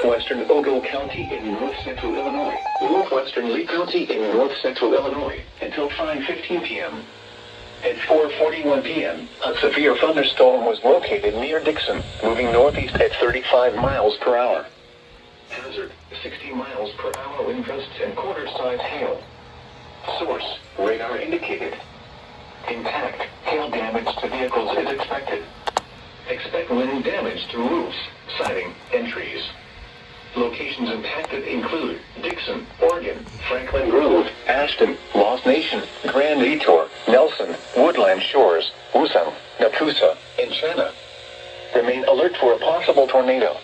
northwestern Ogle County in north-central Illinois, northwestern Lee County in north-central Illinois, until 5:15 p.m. At 4:41 p.m., a severe thunderstorm was located near Dixon, moving northeast at 35 miles per hour. Hazard, 60 miles per hour wind gusts and quarter-size hail. Source, radar indicated. Impact, hail damage to vehicles is expected. Expect wind damage to roofs, siding, and trees. Locations impacted include Dixon, Oregon, Franklin Grove, Ashton, Lost Nation, Grand Detour, Nelson, Woodland Shores, Wusang, Nakusa, and Chana. Remain alert for a possible tornado.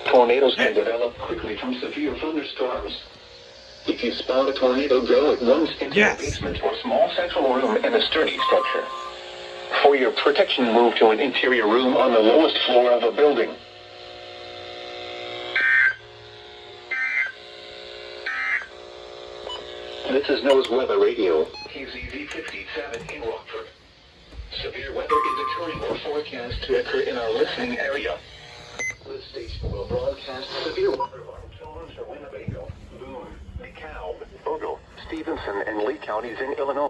Tornadoes can develop quickly from severe thunderstorms. If you spot a tornado, go at once into a basement or small central room in a sturdy structure. For your protection, move to an interior room on the lowest floor of a building. This is NOAA's Weather Radio, KZZ 57 in Rockford. Severe weather is occurring or forecast to occur in our listening area. This station will broadcast severe weather on Toronto, Winnebago, Boone, DeKalb, Ogle, Stevenson, and Lee counties in Illinois.